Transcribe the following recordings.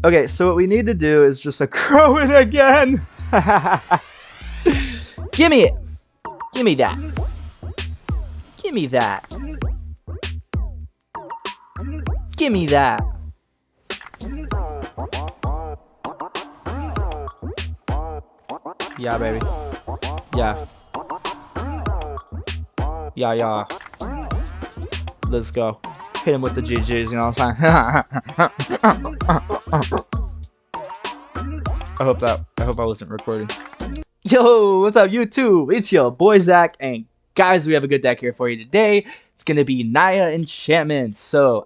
Okay, so what we need to do is just accrue it again. Gimme it. Gimme that. Gimme that. Gimme that. Yeah, baby. Yeah. Yeah. Let's go. Hit him with the GGs, you know what I'm saying? I hope I wasn't recording. Yo, what's up YouTube? It's your boy Zach, and guys, we have a good deck here for you today. It's gonna be Naya Enchantments. So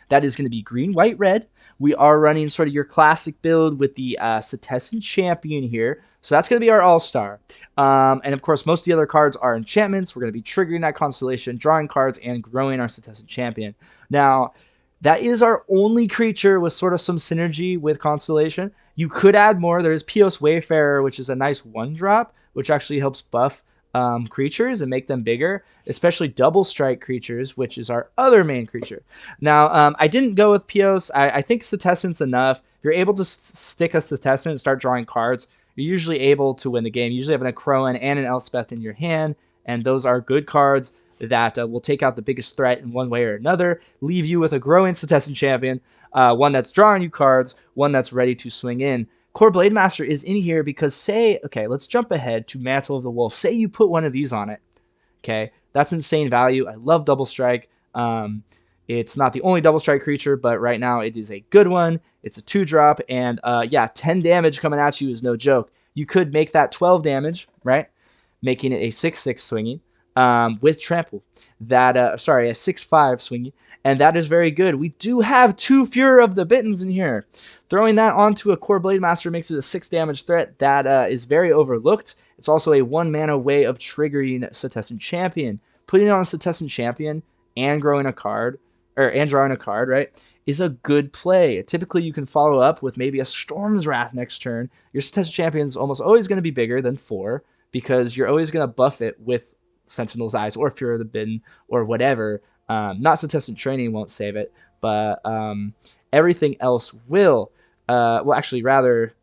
that is gonna be green, white, red. We are running sort of your classic build with the Setessen Champion here. So that's going to be our all-star. And of course, most of the other cards are enchantments. We're going to be triggering that constellation, drawing cards, and growing our Setessen Champion. Now, that is our only creature with sort of some synergy with constellation. You could add more. There's Pios Wayfarer, which is a nice 1-drop, which actually helps buff creatures and make them bigger, especially double strike creatures, which is our other main creature. Now, I didn't go with Pios. I think Setessen's enough. If you're able to stick a Setessen and start drawing cards, you're usually able to win the game. You usually have an Akroan and an Elspeth in your hand, and those are good cards that will take out the biggest threat in one way or another, leave you with a growing Setessen Champion, one that's drawing you cards, one that's ready to swing in. Kor Blademaster is in here because say, okay, let's jump ahead to Mantle of the Wolf. Say you put one of these on it. Okay, that's insane value. I love double strike. It's not the only double strike creature, but right now it is a good one. It's a 2-drop, and yeah, 10 damage coming at you is no joke. You could make that 12 damage, right? Making it a 6/6 swinging with trample. That sorry, a 6/5 swinging. And that is very good. We do have 2 Furor of the Bittens in here. Throwing that onto a Kor Blademaster makes it a 6 damage threat. That is very overlooked. It's also a 1-mana way of triggering Setessen Champion. Putting it on a Setessen Champion and growing a card, and drawing a card, right, is a good play. Typically, you can follow up with maybe a Storm's Wrath next turn. Your Setessen Champion is almost always going to be bigger than 4 because you're always going to buff it with Sentinel's Eyes or Furor of the Bitten or whatever. Not Setessen Training won't save it, but everything else will. Well, actually, rather,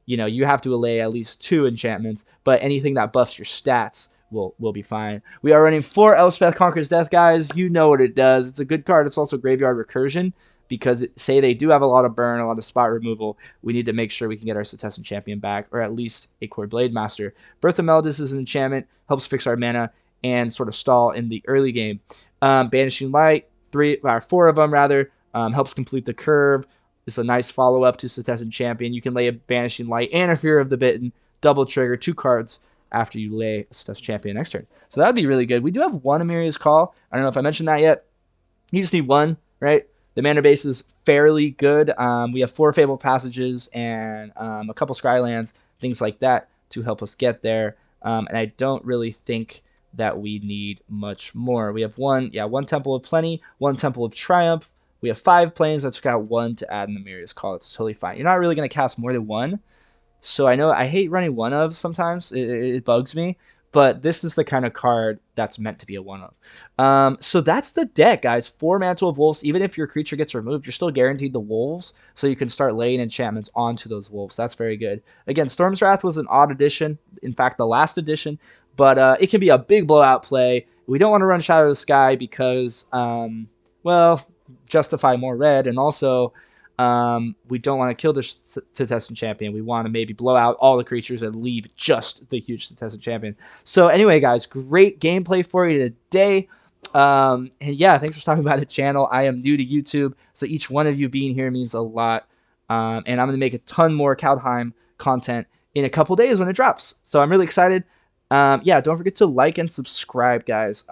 you know, you have to allay at least 2 enchantments, but anything that buffs your stats will be fine. We are running 4 Elspeth Conquers Death, guys. You know what it does. It's a good card. It's also Graveyard Recursion because say they do have a lot of burn, a lot of spot removal. We need to make sure we can get our Setessen Champion back, or at least a Kor Blademaster. Birth of Meldis is an enchantment, helps fix our mana and sort of stall in the early game. Banishing Light, 4 of them rather, helps complete the curve. It's a nice follow-up to Setessen Champion. You can lay a Banishing Light and a Furor of the Bitten, double trigger, 2 cards after you lay a Setessen Champion next turn. So that would be really good. We do have 1 Amiria's Call. I don't know if I mentioned that yet. You just need 1, right? The mana base is fairly good. We have 4 Fabled Passages and a couple Skylands, things like that to help us get there. And I don't really think that we need much more. We have 1 Temple of Plenty, 1 Temple of Triumph. We have 5 planes. Let's got 1 to add an Amiria's Call. It's totally fine. You're not really going to cast more than 1. So I know I hate running 1 of sometimes. It bugs me. But this is the kind of card that's meant to be a 1 of. So that's the deck, guys. 4 Mantle of Wolves. Even if your creature gets removed, you're still guaranteed the wolves. So you can start laying enchantments onto those wolves. That's very good. Again, Storm's Wrath was an odd addition. In fact, the last edition. But it can be a big blowout play. We don't want to run Shadow of the Sky because, well, justify more red. And also, we don't want to kill the Setessen Champion. We want to maybe blow out all the creatures and leave just the huge Setessen Champion. So anyway, guys, great gameplay for you today. And yeah, thanks for stopping by the channel. I am new to YouTube, so each one of you being here means a lot. And I'm going to make a ton more Kaldheim content in a couple days when it drops. So I'm really excited. Yeah, don't forget to like and subscribe, guys.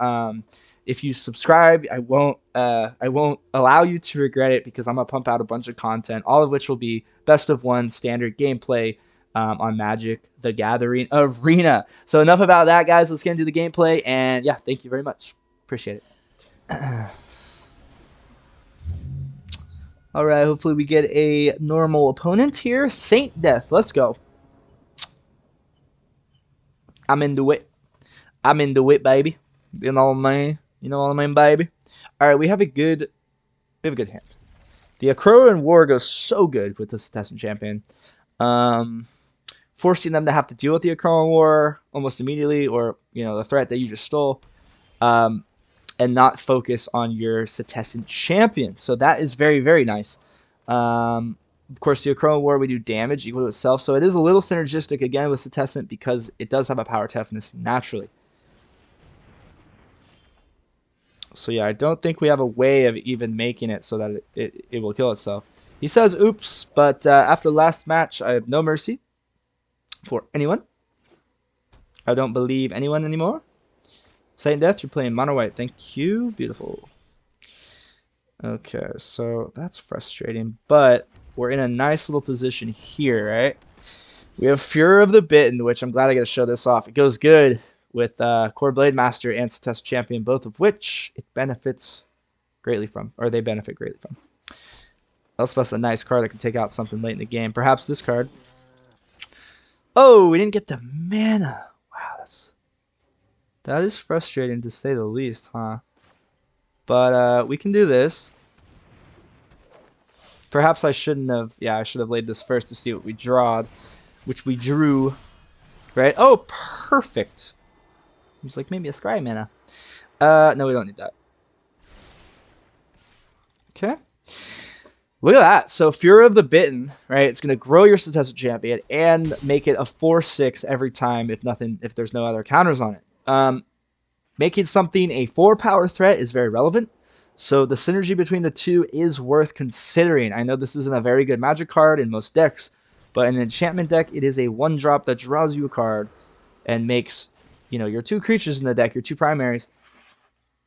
If you subscribe, I won't allow you to regret it because I'm gonna pump out a bunch of content, all of which will be best of 1 standard gameplay on Magic: The Gathering Arena. So enough about that, guys. Let's get into the gameplay, and yeah, thank you very much. Appreciate it. All right, hopefully we get a normal opponent here. Saint Death, let's go. I'm into it. I'm into it, baby. You know what I mean? You know what I mean, baby? All right, we have a good hand. The Akroan War goes so good with the Setessen Champion. Forcing them to have to deal with the Akroan War almost immediately, or the threat that you just stole, and not focus on your Setessen Champion. So that is very, very nice. Of course, the Akroan War, we do damage equal to itself, so it is a little synergistic again with Setessen because it does have a power toughness naturally. So yeah, I don't think we have a way of even making it so that it will kill itself. He says, oops, but after last match, I have no mercy for anyone. I don't believe anyone anymore. Saint Death, you're playing mono white. Thank you. Beautiful. Okay, so that's frustrating, but we're in a nice little position here, right? We have Furor of the Bitten, which I'm glad I got to show this off. It goes good with Kor Blademaster and Setessen Champion, both of which it benefits greatly from, or they benefit greatly from. Elspeth's a nice card that can take out something late in the game. Perhaps this card. Oh, we didn't get the mana. Wow, that is frustrating to say the least, huh? But we can do this. Perhaps I shouldn't have. Yeah, I should have laid this first to see what we drawed, which we drew. Right? Oh, perfect. It's like maybe a scry mana. No, we don't need that. Okay. Look at that. So Furor of the Bitten, right? It's going to grow your Setessen Champion and make it a 4/6 every time if there's no other counters on it. Making something a 4-power threat is very relevant. So the synergy between the two is worth considering. I know this isn't a very good magic card in most decks, but in an enchantment deck, it is a 1-drop that draws you a card and makes, your 2 creatures in the deck, your 2 primaries,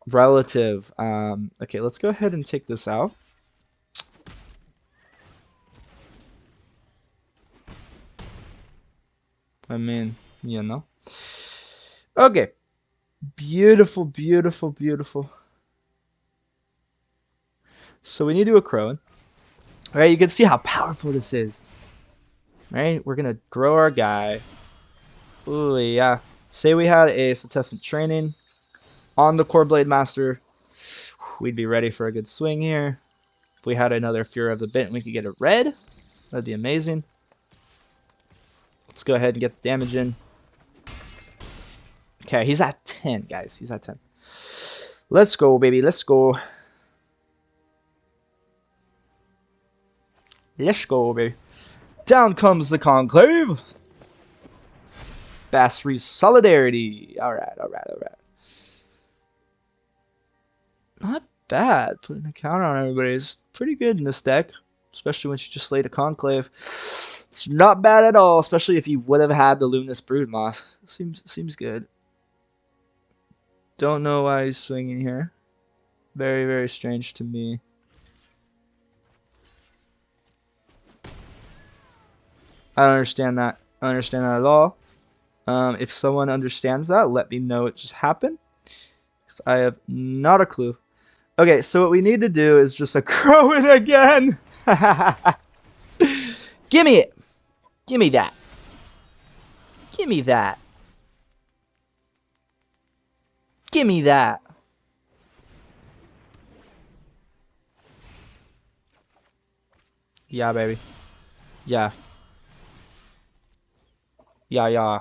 relative. Okay, let's go ahead and take this out. I mean, Okay. Beautiful, beautiful, beautiful. So we need to do Akroan. Right, you can see how powerful this is. Right, we're going to grow our guy. Ooh, yeah. Say we had a Setessen Training on the Kor Blademaster. We'd be ready for a good swing here. If we had another Furor of the Bitten, we could get a red. That'd be amazing. Let's go ahead and get the damage in. Okay, he's at 10, guys. He's at 10. Let's go, baby. Let's go. Let's go, baby. Down comes the Conclave. Basri's Solidarity. Alright, alright, alright. Not bad. Putting a counter on everybody is pretty good in this deck. Especially when you just laid a Conclave. It's not bad at all, especially if you would have had the Luminous Broodmoth. Seems good. Don't know why he's swinging here. Very, very strange to me. I don't understand that. I don't understand that at all. If someone understands that, let me know it just happened. Because I have not a clue. Okay, so what we need to do is just accrue it again. Gimme it. Gimme that. Gimme that. Gimme that. Yeah, baby. Yeah. Yeah, yeah.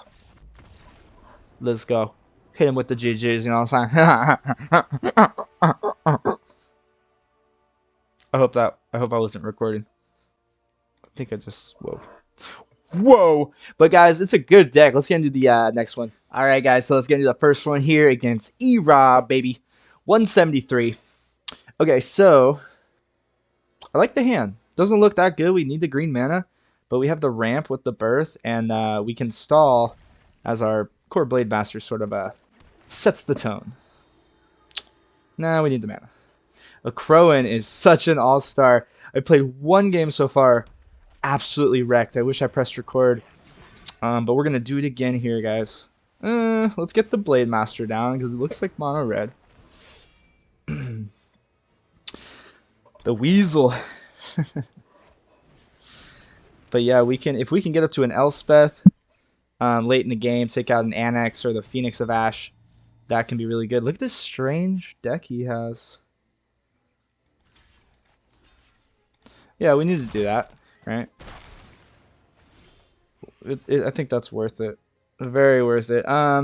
Let's go. Hit him with the GGs, you know what I'm saying? I hope I wasn't recording. I think I just Whoa! But guys, it's a good deck. Let's get into the next one. Alright guys, so let's get into the first one here against E-Rob, baby. 173. Okay, so I like the hand. Doesn't look that good. We need the green mana, but we have the ramp with the birth, and we can stall as our Kor Blademaster sort of sets the tone. Nah, we need the mana. Akroan is such an all-star. I played one game so far. Absolutely wrecked. I wish I pressed record. But we're going to do it again here, guys. Let's get the Blademaster down, because it looks like mono red. The Weasel. But yeah, if we can get up to an Elspeth late in the game, take out an Annex or the Phoenix of Ash, that can be really good. Look at this strange deck he has. Yeah, we need to do that, right? I think that's worth it. Very worth it. I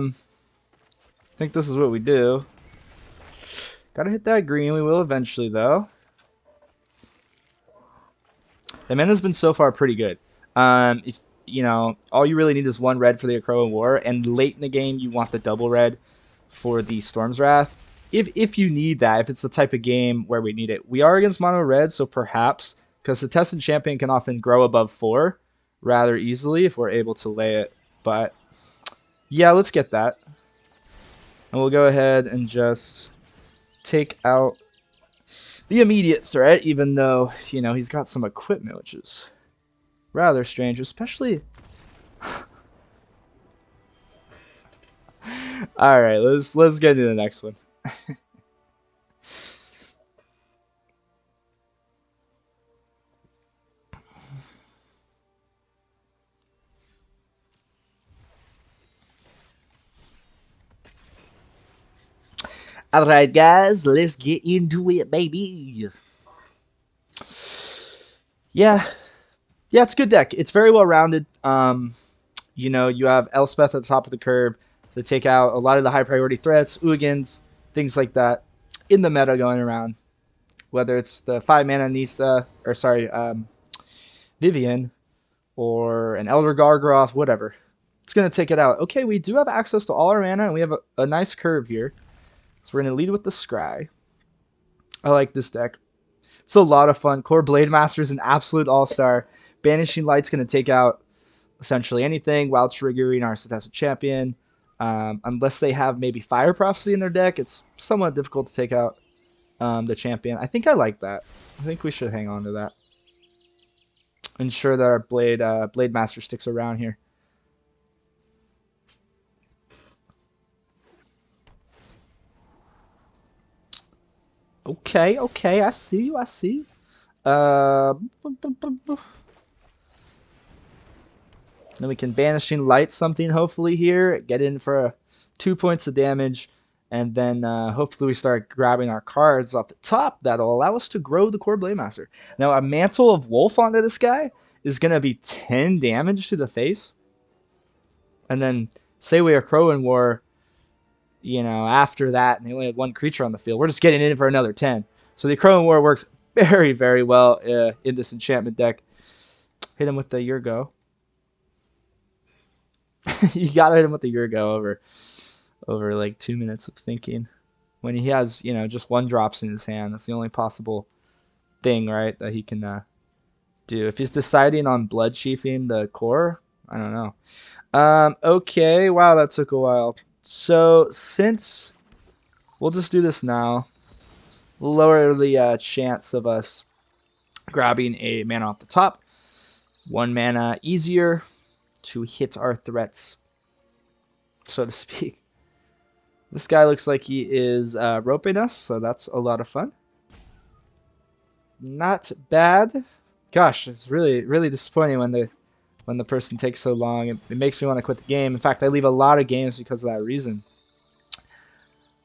think this is what we do. Gotta hit that green. We will eventually, though. The mana's been so far pretty good. If you know, all you really need is one red for the Akroan War, and late in the game you want the double red for the Storm's Wrath. If you need that, if it's the type of game where we need it. We are against mono red, so perhaps, because the Setessen Champion can often grow above 4 rather easily if we're able to lay it. But yeah, let's get that. And we'll go ahead and just take out the immediate threat, even though, you know, he's got some equipment, which is rather strange, especially... Alright, let's get into the next one. Alright, guys, let's get into it, baby. Yeah, it's a good deck. It's very well rounded. You know, you have Elspeth at the top of the curve to take out a lot of the high priority threats, Ugins, things like that in the meta going around. Whether it's the 5 mana Nisa, or sorry, Vivian, or an Elder Gargroth, whatever. It's going to take it out. Okay, we do have access to all our mana, and we have a nice curve here. So we're going to lead with the Scry. I like this deck. It's a lot of fun. Kor Blademaster is an absolute all-star. Banishing Light's going to take out essentially anything while triggering our Setessen Champion. Unless they have maybe Fire Prophecy in their deck, it's somewhat difficult to take out the champion. I think I like that. I think we should hang on to that. Ensure that our Blademaster sticks around here. Okay, I see you, Then we can Banishing Light something, hopefully, here. Get in for 2 points of damage. And then hopefully we start grabbing our cards off the top. That'll allow us to grow the Kor Blademaster. Now, a Mantle of Wolf onto this guy is going to be 10 damage to the face. And then, say we Akroan War, you know, after that, and they only had 1 creature on the field. We're just getting in for another 10. So the Akroan War works very, very well in this enchantment deck. Hit him with the Yurgo. You gotta hit him with the Yurgo over like 2 minutes of thinking. When he has, you know, just 1 drops in his hand, that's the only possible thing, right, that he can do. If he's deciding on blood sheathing the core, I don't know. Okay, wow, that took a while. So since we'll just do this now, lower the chance of us grabbing a mana off the top. 1 mana easier to hit our threats, so to speak. This guy looks like he is roping us, so that's a lot of fun. Not bad. Gosh, it's really, really disappointing when the person takes so long. It makes me want to quit the game. In fact, I leave a lot of games because of that reason.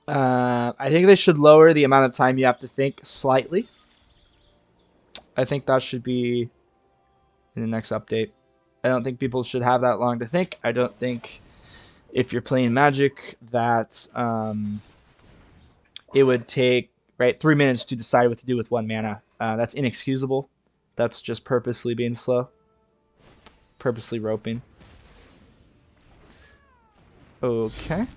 I think they should lower the amount of time you have to think slightly. I think that should be in the next update. I don't think people should have that long to think. I don't think if you're playing Magic that it would take 3 minutes to decide what to do with 1 mana. That's inexcusable. That's just purposely being slow. Purposely roping. Okay.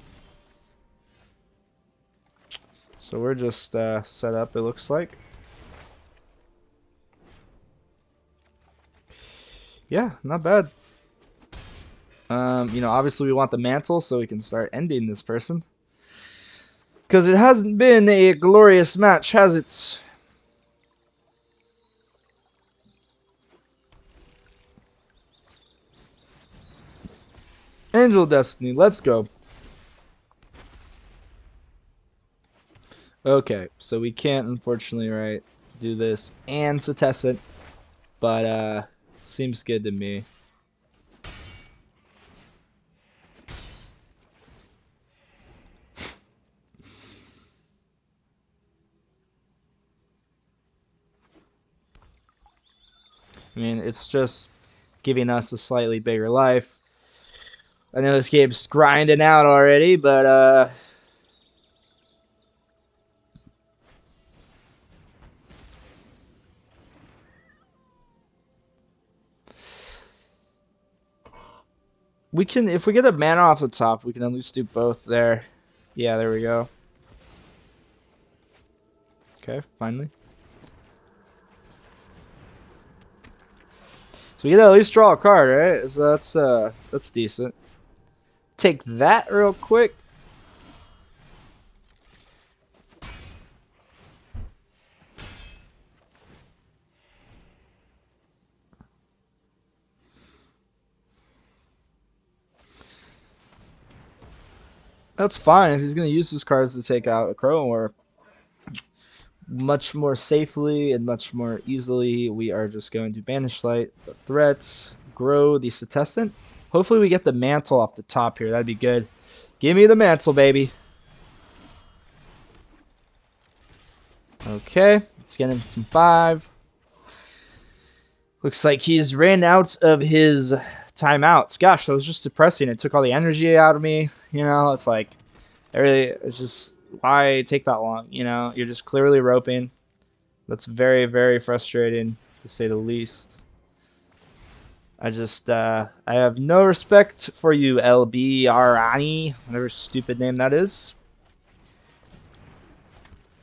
So we're just set up, it looks like. Yeah, not bad. You know, obviously we want the Mantle so we can start ending this person. Because it hasn't been a glorious match, has it? Angel Destiny, let's go. Okay, so we can't, unfortunately, do this and Setessen, but seems good to me. I mean, it's just giving us a slightly bigger life. I know this game's grinding out already, but we can, if we get a mana off the top, we can at least do both there. Yeah, there we go. Okay, finally. So we get to at least draw a card, right? So that's decent. Take that real quick. That's fine if he's going to use his cards to take out Akroan War much more safely and much more easily. We are just going to Banish Light the threats, grow the Setessen. Hopefully we get the Mantle off the top here. That'd be good. Give me the Mantle, baby. Okay, let's get him some 5. Looks like he's ran out of his timeouts. Gosh, that was just depressing. It took all the energy out of me. You know, it's like, it's just, why take that long? You know, you're just clearly roping. That's very, very frustrating, to say the least. I have no respect for you, LB Arani, whatever stupid name that is.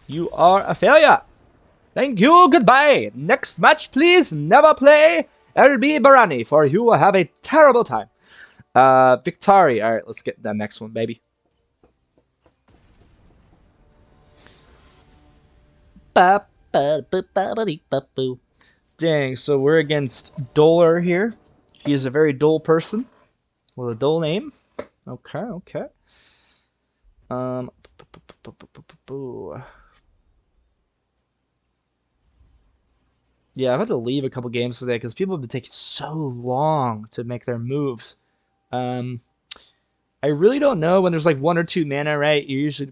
You are a failure. Thank you, goodbye. Next match, please never play LB Barani, for you will have a terrible time. Victari. Alright, let's get the next one, baby. Dang, so we're against Dolar here. He is a very dull person with a dull name. Okay, okay. Yeah, I've had to leave a couple games today because people have been taking so long to make their moves. I really don't know when there's like 1 or 2 mana, right? You're usually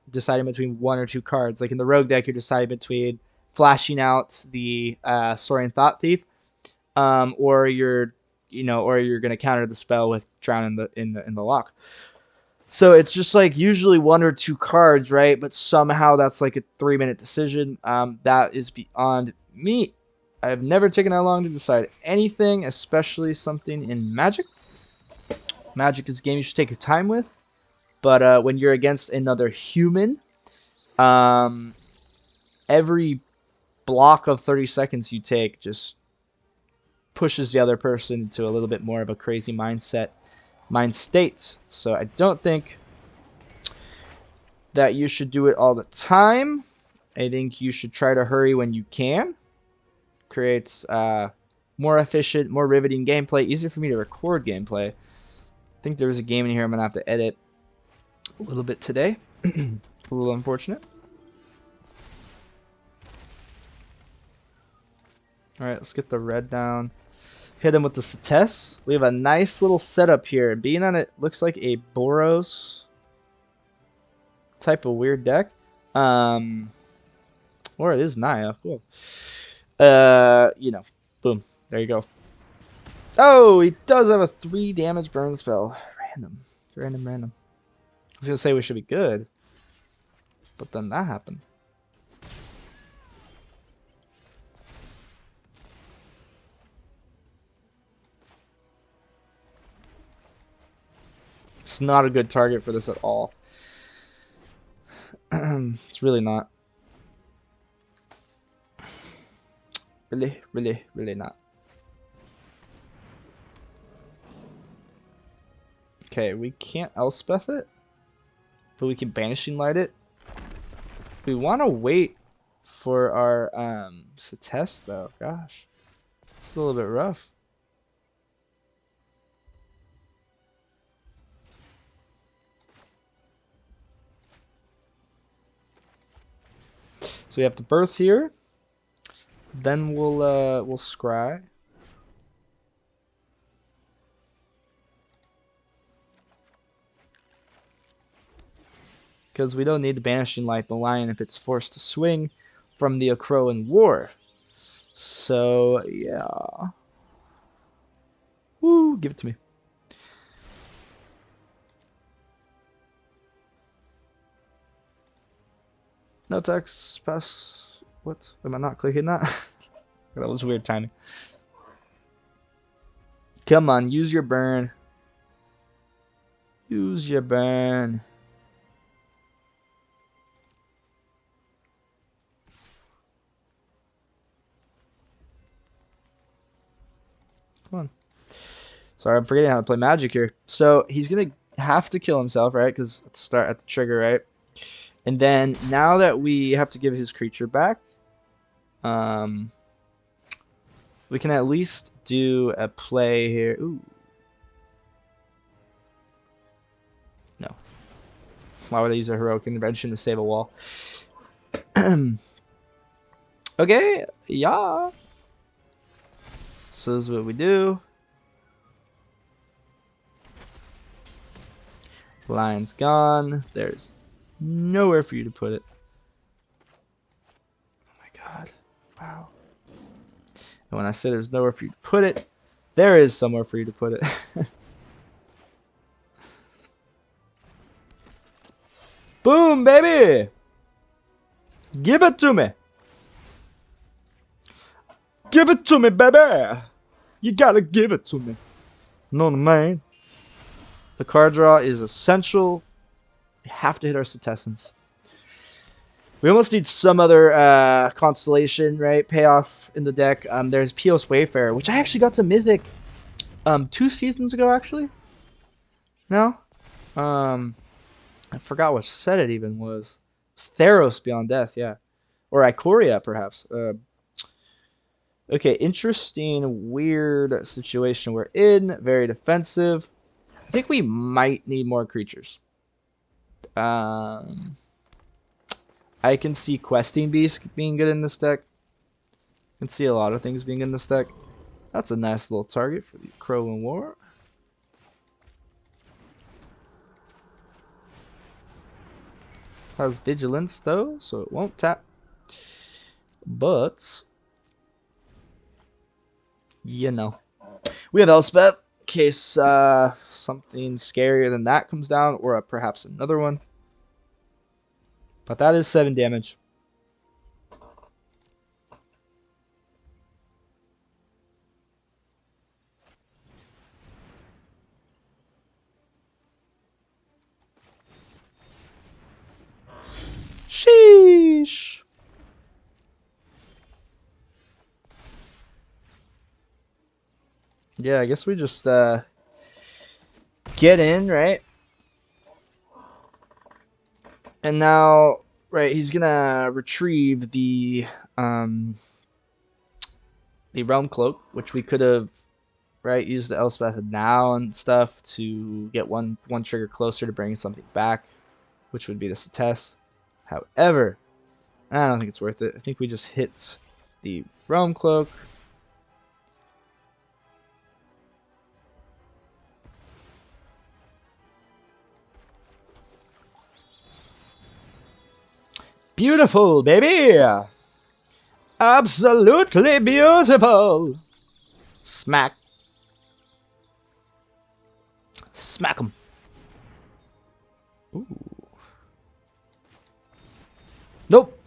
deciding between 1 or 2 cards. Like in the Rogue deck, you're deciding between flashing out the Soaring Thought Thief, or you're gonna counter the spell with Drown in the lock. So it's just like usually 1 or 2 cards, right? But somehow that's like a 3-minute decision. That is beyond me. I've never taken that long to decide anything, especially something in Magic. Magic is a game you should take your time with. But when you're against another human, every block of 30 seconds you take just pushes the other person into a little bit more of a crazy mind state. So I don't think that you should do it all the time. I think you should try to hurry when you can. Creates more efficient, more riveting gameplay. Easier for me to record gameplay. I think there's a game in here I'm going to have to edit a little bit today. A little unfortunate. Alright, let's get the red down. Hit him with the Setessen. We have a nice little setup here. Being on it looks like a Boros type of weird deck. Or it is Naya. Cool. Boom. There you go. Oh, he does have a 3 damage burn spell. Random. I was gonna say we should be good, but then that happened. It's not a good target for this at all. It's really not. Really not. Okay, we can't Elspeth it, but we can Banishing Light it. We want to wait for our Setessen though. Gosh, it's a little bit rough. So we have to birth here. Then we'll scry. Because we don't need the Banishing Light the lion if it's forced to swing from the Akroan War. So yeah. Woo, give it to me. No text, pass. What? Am I not clicking that? That was weird timing. Come on, use your burn. Use your burn. Come on. Sorry, I'm forgetting how to play Magic here. So he's gonna have to kill himself, right? Because start at the trigger, right? And then now that we have to give his creature back, we can at least do a play here. Ooh. No. Why would I use a heroic intervention to save a wall? Okay, yeah. So this is what we do. Lion's gone. There's nowhere for you to put it. Oh my god. Wow. And when I say there's nowhere for you to put it, there is somewhere for you to put it. Boom, baby! Give it to me! Give it to me, baby! You gotta give it to me. No, man. The card draw is essential. We have to hit our Setessens. We almost need some other constellation, right? Payoff in the deck. There's Pios Wayfarer, which I actually got to Mythic 2 seasons ago, actually. No? I forgot what set it even was. It was Theros Beyond Death, yeah. Or Ikoria, perhaps. Okay, interesting, weird situation we're in. Very defensive. I think we might need more creatures. I can see Questing Beast being good in this deck. I can see a lot of things being in this deck. That's a nice little target for the Akroan War. Has Vigilance though, so it won't tap. But you know, we have Elspeth in case something scarier than that comes down, or perhaps another one. But that is 7 damage. Sheesh. Yeah, I guess we just get in, right? And now, right, he's gonna retrieve the Realm Cloak, which we could have, right, used the Elspeth now and stuff to get one trigger closer to bring something back, which would be the Setessen. However, I don't think it's worth it. I think we just hit the Realm Cloak. Beautiful, baby! Absolutely beautiful! Smack. Smack him. Ooh. Nope.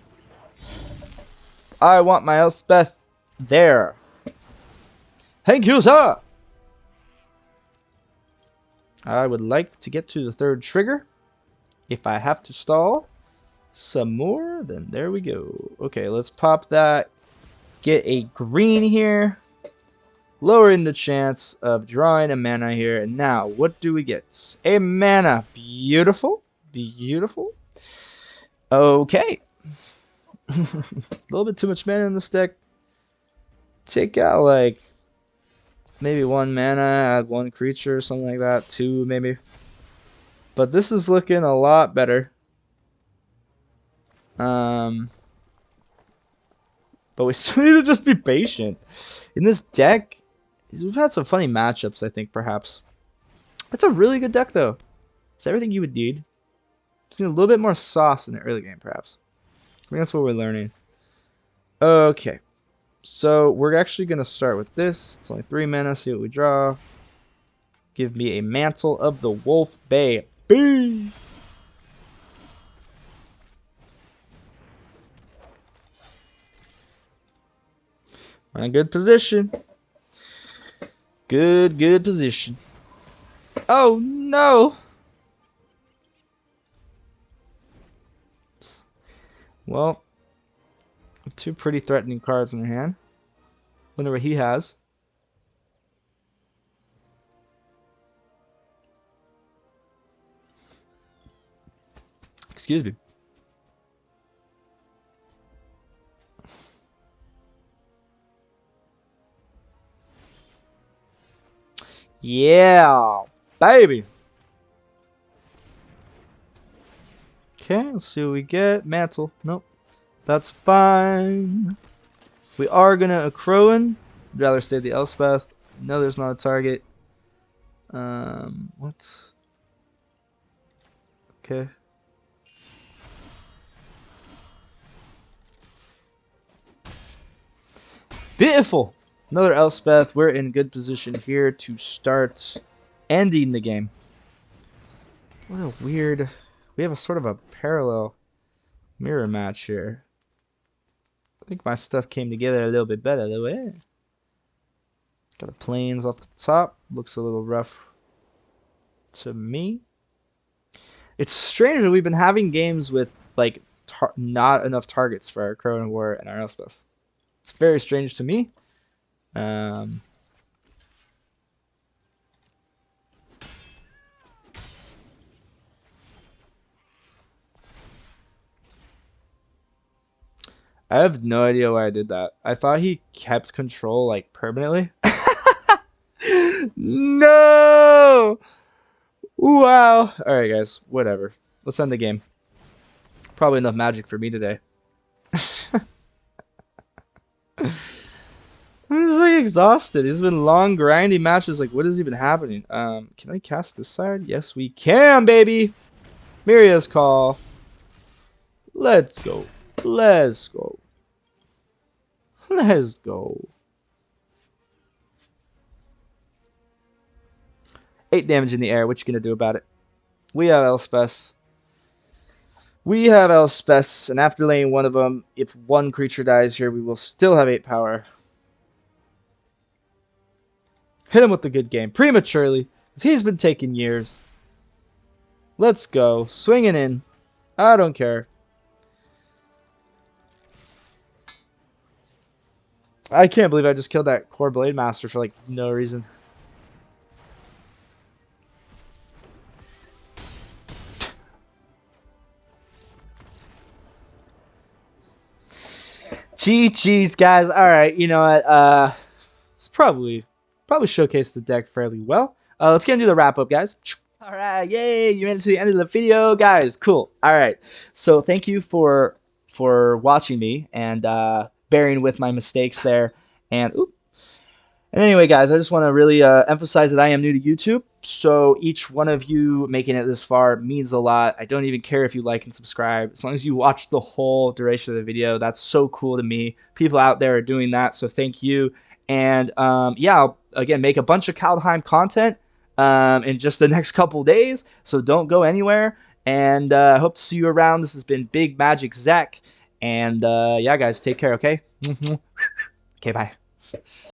I want my Elspeth there. Thank you, sir! I would like to get to the 3rd trigger. If I have to stall some more, then there we go. Okay, let's pop that. Get a green here. Lowering the chance of drawing a mana here. And now, what do we get? A mana. Beautiful. Beautiful. Okay. A little bit too much mana in this deck. Take out, like, maybe 1 mana, add 1 creature, or something like that. 2, maybe. But this is looking a lot better. But we still need to just be patient. In this deck, we've had some funny matchups, I think, perhaps. It's a really good deck, though. It's everything you would need. Just need a little bit more sauce in the early game, perhaps. I think that's what we're learning. Okay. So we're actually going to start with this. It's only 3 mana. See what we draw. Give me a Mantle of the Wolf Bay. Bing! We're in a good position. Good position. Oh, no! Well, 2 pretty threatening cards in your hand. Wonder what he has. Excuse me. Yeah, baby. Okay, let's see what we get. Mantle. Nope. That's fine. We are gonna Akroan. I'd rather save the Elspeth. No, there's not a target. What? Okay. Beautiful. Another Elspeth. We're in good position here to start ending the game. What a weird... We have a sort of a parallel mirror match here. I think my stuff came together a little bit better though, eh? Got a plains off the top. Looks a little rough to me. It's strange that we've been having games with like not enough targets for our Akroan War and our Elspeth. It's very strange to me. I have no idea why I did that. I thought he kept control like permanently. No! Wow. Alright guys, whatever. Let's end the game. Probably enough magic for me today. I'm just like exhausted. It's been long grindy matches. Like, what is even happening? Can I cast this side? Yes, we can, baby. Miria's call. Let's go. Let's go. Let's go. 8 damage in the air. What you gonna do about it? We have Elspeth. We have Elspeth, and after laying one of them, if one creature dies here, we will still have 8 power. Hit him with the good game prematurely, because he's been taking years. Let's go. Swinging in. I don't care. I can't believe I just killed that Kor Blademaster for like no reason. GG's, guys. All right, you know what? It's probably showcased the deck fairly well. Let's get into the wrap up, guys. All right, yay! You made it to the end of the video, guys. Cool. All right, so thank you for watching me and bearing with my mistakes there. And anyway, guys, I just want to really emphasize that I am new to YouTube, so each one of you making it this far means a lot. I don't even care if you like and subscribe. As long as you watch the whole duration of the video, that's so cool to me. People out there are doing that, so thank you. And yeah, I'll, again, make a bunch of Kaldheim content in just the next couple days, so don't go anywhere. And I hope to see you around. This has been Big Magic Zach. And yeah, guys, take care, okay? Okay, bye.